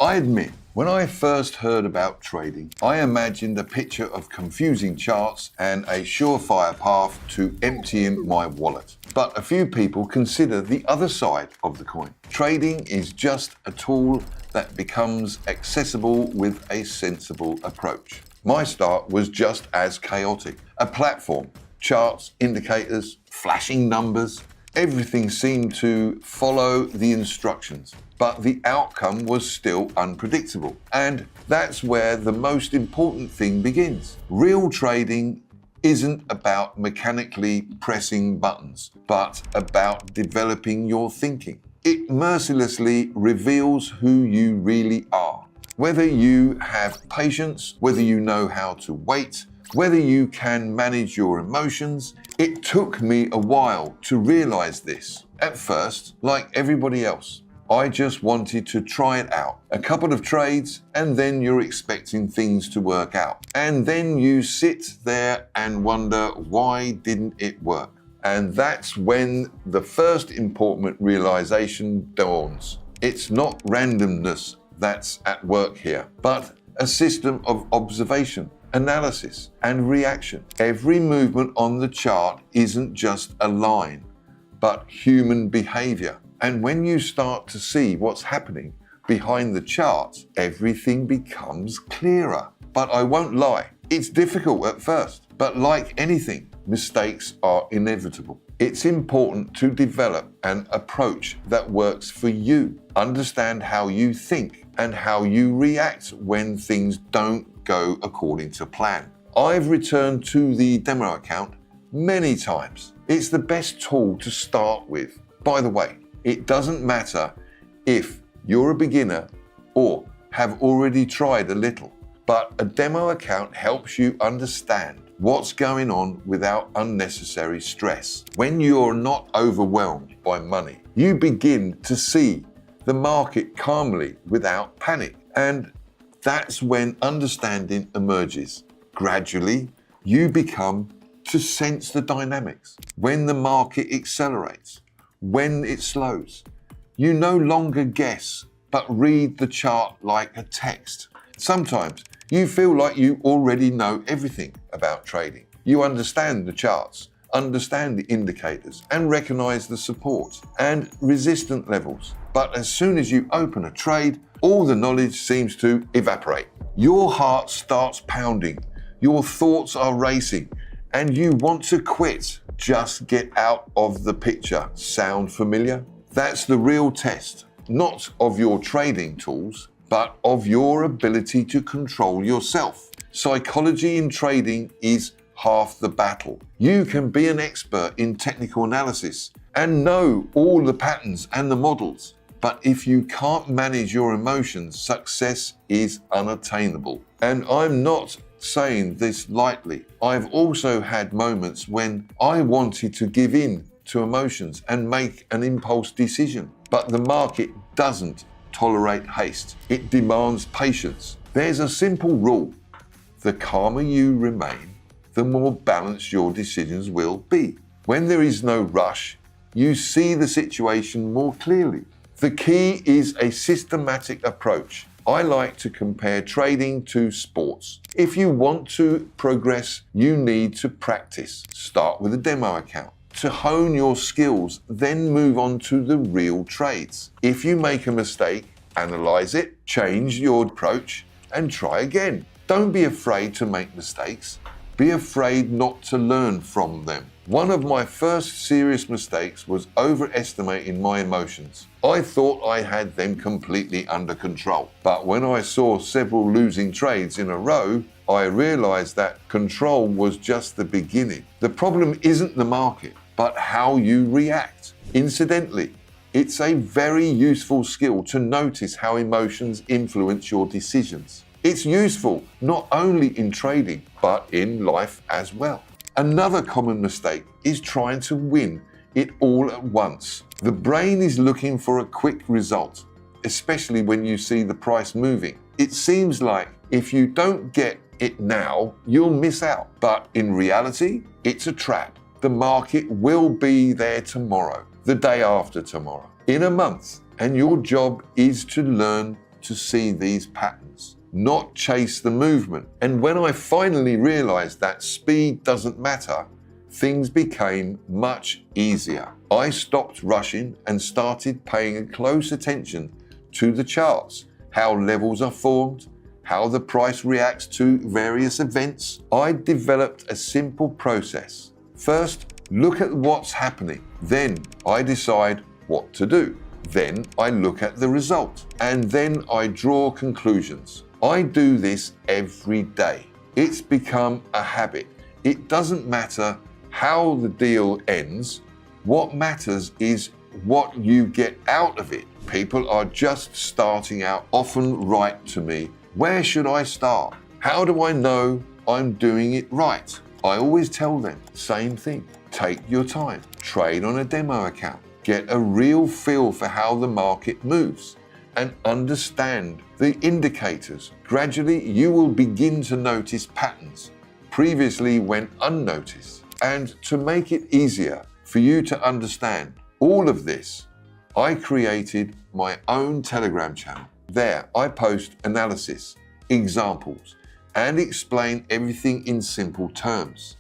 I admit, when I first heard about trading, I imagined a picture of confusing charts and a surefire path to emptying my wallet. But a few people consider the other side of the coin. Trading is just a tool that becomes accessible with a sensible approach. My start was just as chaotic. A platform, charts, indicators, flashing numbers, everything seemed to follow the instructions, but the outcome was still unpredictable. And that's where the most important thing begins. Real trading isn't about mechanically pressing buttons, but about developing your thinking. It mercilessly reveals who you really are. Whether you have patience, whether you know how to wait, whether you can manage your emotions. It took me a while to realize this. At first, like everybody else, I just wanted to try it out. A couple of trades, and then you're expecting things to work out. And then you sit there and wonder, why didn't it work? And that's when the first important realization dawns. It's not randomness that's at work here, but a system of observation, analysis, and reaction. Every movement on the chart isn't just a line, but human behavior. And when you start to see what's happening behind the charts, everything becomes clearer. But I won't lie, it's difficult at first. But like anything, mistakes are inevitable. It's important to develop an approach that works for you. Understand how you think and how you react when things don't go according to plan. I've returned to the demo account many times. It's the best tool to start with. By the way, it doesn't matter if you're a beginner or have already tried a little, but a demo account helps you understand what's going on without unnecessary stress. When you're not overwhelmed by money, you begin to see the market calmly without panic. And that's when understanding emerges. Gradually, you become to sense the dynamics. When the market accelerates, when it slows, you no longer guess, but read the chart like a text. Sometimes you feel like you already know everything about trading. You understand the charts, understand the indicators, and recognize the support and resistance levels. But as soon as you open a trade, all the knowledge seems to evaporate. Your heart starts pounding, your thoughts are racing, and you want to quit. Just get out of the picture. Sound familiar? That's the real test, not of your trading tools, but of your ability to control yourself. Psychology in trading is half the battle. You can be an expert in technical analysis and know all the patterns and the models. But if you can't manage your emotions, success is unattainable. And I'm not saying this lightly. I've also had moments when I wanted to give in to emotions and make an impulse decision. But the market doesn't tolerate haste. It demands patience. There's a simple rule. The calmer you remain, the more balanced your decisions will be. When there is no rush, you see the situation more clearly. The key is a systematic approach. I like to compare trading to sports. If you want to progress, you need to practice. Start with a demo account to hone your skills, then move on to the real trades. If you make a mistake, analyze it, change your approach, and try again. Don't be afraid to make mistakes. Be afraid not to learn from them. One of my first serious mistakes was overestimating my emotions. I thought I had them completely under control. But when I saw several losing trades in a row, I realized that control was just the beginning. The problem isn't the market, but how you react. Incidentally, it's a very useful skill to notice how emotions influence your decisions. It's useful not only in trading, but in life as well. Another common mistake is trying to win it all at once. The brain is looking for a quick result, especially when you see the price moving. It seems like if you don't get it now, you'll miss out. But in reality, it's a trap. The market will be there tomorrow, the day after tomorrow, in a month, and your job is to learn to see these patterns, not chase the movement. And when I finally realized that speed doesn't matter, things became much easier. I stopped rushing and started paying close attention to the charts, how levels are formed, how the price reacts to various events. I developed a simple process. First, look at what's happening. Then I decide what to do. Then I look at the result. And then I draw conclusions. I do this every day. It's become a habit. It doesn't matter how the deal ends. What matters is what you get out of it. People are just starting out often write to me, where should I start? How do I know I'm doing it right? I always tell them, same thing. Take your time. Trade on a demo account. Get a real feel for how the market moves and understand the indicators. Gradually, you will begin to notice patterns previously went unnoticed. And to make it easier for you to understand all of this, I created my own Telegram channel. There, I post analysis, examples, and explain everything in simple terms.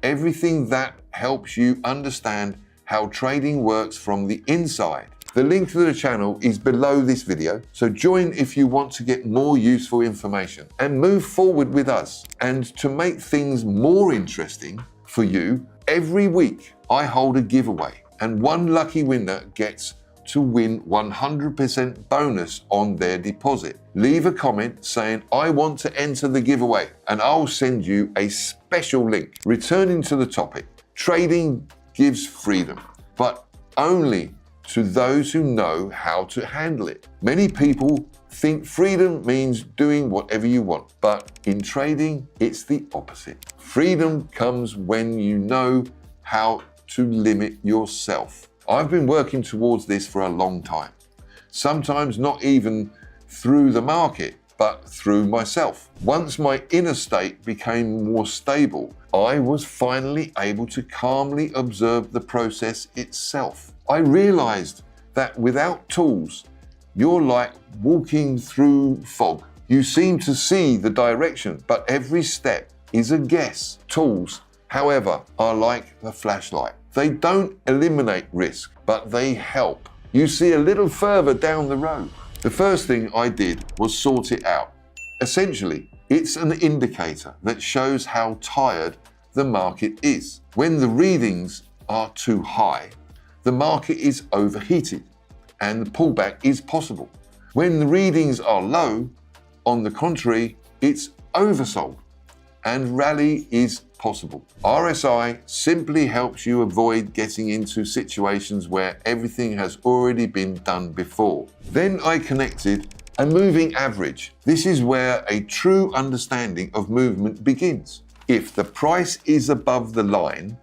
Everything that helps you understand how trading works from the inside. The link to the channel is below this video, so join if you want to get more useful information and move forward with us. And to make things more interesting for you, every week I hold a giveaway, and one lucky winner gets to win 100% bonus on their deposit. Leave a comment saying, I want to enter the giveaway, and I'll send you a special link. Returning to the topic, trading gives freedom, but only to those who know how to handle it. Many people think freedom means doing whatever you want, but in trading, it's the opposite. Freedom comes when you know how to limit yourself. I've been working towards this for a long time. Sometimes not even through the market, but through myself. Once my inner state became more stable, I was finally able to calmly observe the process itself. I realized that without tools, you're like walking through fog. You seem to see the direction, but every step is a guess. Tools, however, are like a flashlight. They don't eliminate risk, but they help. You see a little further down the road. The first thing I did was sort it out. Essentially, it's an indicator that shows how tired the market is. When the readings are too high, the market is overheated and the pullback is possible. When the readings are low, on the contrary, it's oversold and rally is possible. RSI simply helps you avoid getting into situations where everything has already been done before. Then I connected a moving average. This is where a true understanding of movement begins. If the price is above the line,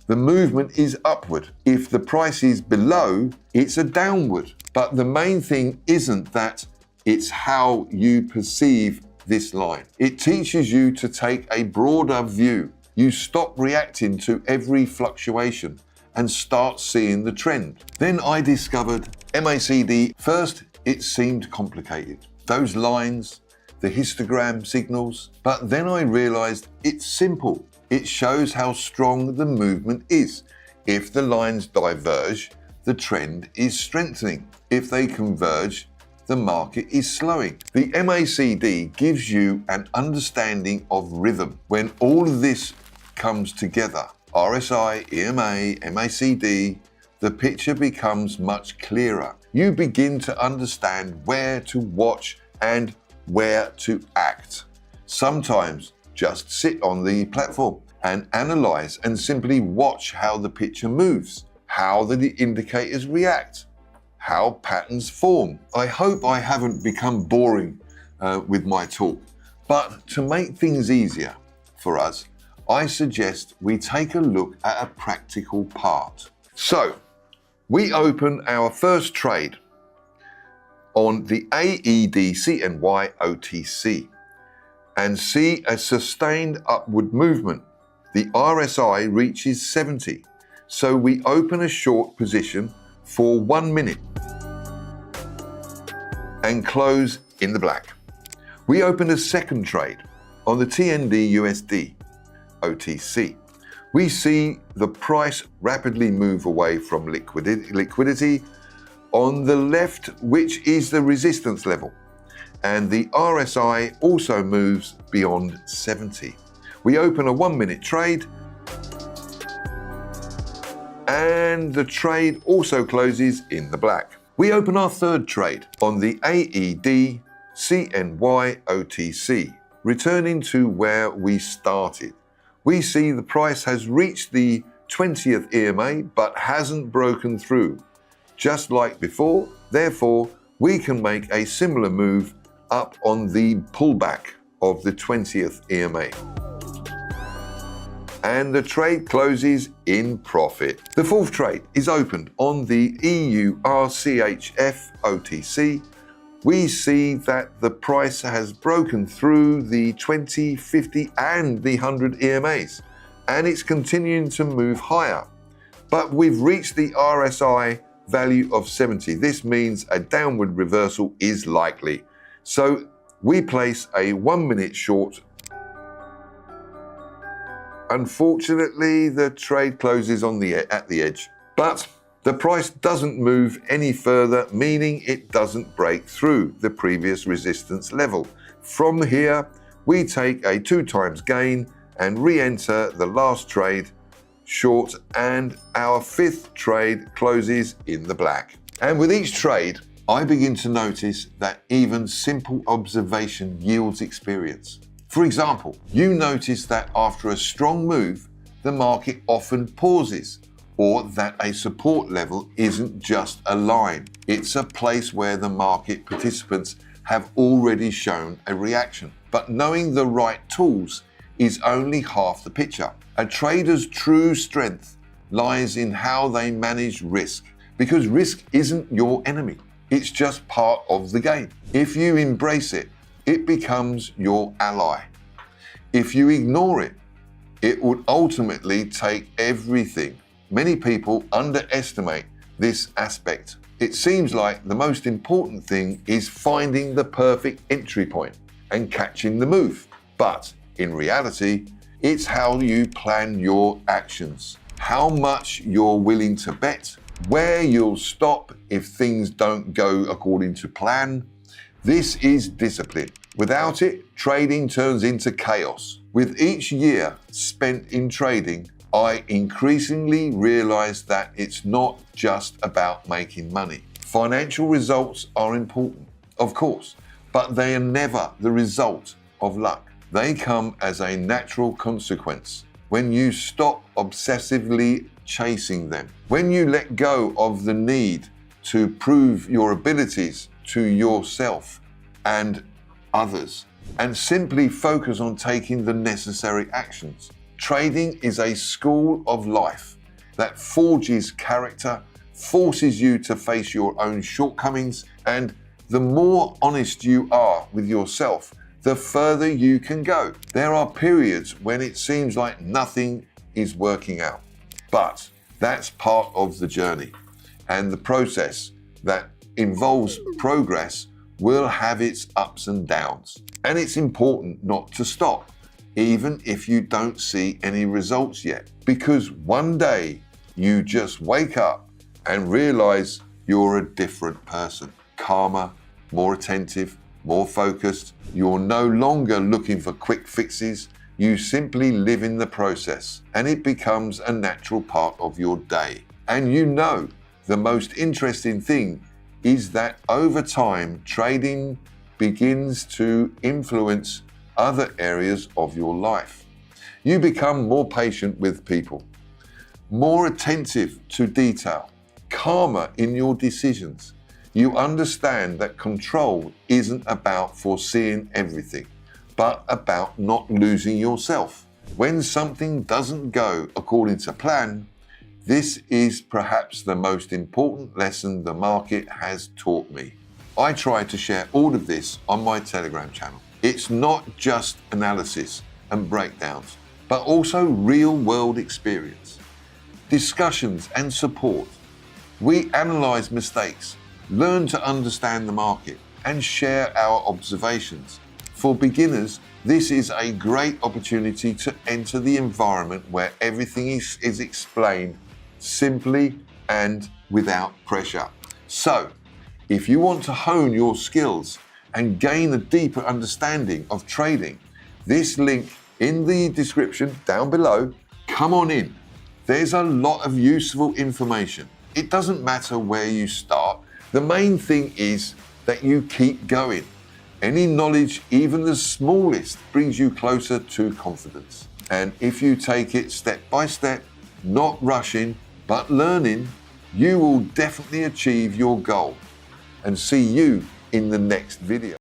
the movement is upward. If the price is below, it's a downward. But the main thing isn't that, it's how you perceive this line. It teaches you to take a broader view. You stop reacting to every fluctuation and start seeing the trend. Then I discovered MACD. First, it seemed complicated. Those lines, the histogram signals, but then I realized it's simple. It shows how strong the movement is. If the lines diverge, the trend is strengthening. If they converge, the market is slowing. The MACD gives you an understanding of rhythm. When all of this comes together, RSI, EMA, MACD, the picture becomes much clearer. You begin to understand where to watch and where to act. Sometimes just sit on the platform and analyze and simply watch how the picture moves, how the indicators react, how patterns form. I hope I haven't become boring with my talk, but to make things easier for us, I suggest we take a look at a practical part. So, we open our first trade on the AED-CNY OTC and see a sustained upward movement. The RSI reaches 70, so we open a short position for 1 minute and close in the black. We opened a second trade on the TND USD OTC. We see the price rapidly move away from liquidity on the left, which is the resistance level, and the RSI also moves beyond 70. We open a 1 minute trade, and the trade also closes in the black. We open our third trade on the AED CNY OTC, returning to where we started. We see the price has reached the 20th EMA but hasn't broken through. Just like before, therefore, we can make a similar move up on the pullback of the 20th EMA. And the trade closes in profit. The fourth trade is opened on the EU RCHF OTC. We see that the price has broken through the 20, 50 and the 100 EMAs, and it's continuing to move higher. But we've reached the RSI value of 70. This means a downward reversal is likely. So we place a 1 minute short. Unfortunately, the trade closes at the edge, but the price doesn't move any further, meaning it doesn't break through the previous resistance level. From here, we take a 2 times gain and re-enter the last trade short, and our fifth trade closes in the black. And with each trade, I begin to notice that even simple observation yields experience. For example, you notice that after a strong move, the market often pauses, or that a support level isn't just a line. It's a place where the market participants have already shown a reaction. But knowing the right tools is only half the picture. A trader's true strength lies in how they manage risk, because risk isn't your enemy. It's just part of the game. If you embrace it, it becomes your ally. If you ignore it, it would ultimately take everything. Many people underestimate this aspect. It seems like the most important thing is finding the perfect entry point and catching the move. But in reality, it's how you plan your actions, how much you're willing to bet, where you'll stop if things don't go according to plan. This is discipline. Without it, trading turns into chaos. With each year spent in trading, I increasingly realize that it's not just about making money. Financial results are important, of course, but they are never the result of luck. They come as a natural consequence when you stop obsessively chasing them, when you let go of the need to prove your abilities to yourself and others, and simply focus on taking the necessary actions. Trading is a school of life that forges character, forces you to face your own shortcomings, and the more honest you are with yourself, the further you can go. There are periods when it seems like nothing is working out, but that's part of the journey, and the process that involves progress will have its ups and downs. And it's important not to stop, even if you don't see any results yet, because one day you just wake up and realize you're a different person, calmer, more attentive, more focused. You're no longer looking for quick fixes. You simply live in the process, and it becomes a natural part of your day. And you know, the most interesting thing is that over time, trading begins to influence other areas of your life. You become more patient with people, more attentive to detail, calmer in your decisions. You understand that control isn't about foreseeing everything, but about not losing yourself. When something doesn't go according to plan, this is perhaps the most important lesson the market has taught me. I try to share all of this on my Telegram channel. It's not just analysis and breakdowns, but also real-world experience, discussions and support. We analyze mistakes, learn to understand the market, and share our observations. For beginners, this is a great opportunity to enter the environment where everything is explained simply and without pressure. So, if you want to hone your skills and gain a deeper understanding of trading, this link in the description down below, come on in. There's a lot of useful information. It doesn't matter where you start. The main thing is that you keep going. Any knowledge, even the smallest, brings you closer to confidence. And if you take it step by step, not rushing, but learning, you will definitely achieve your goal. And see you in the next video.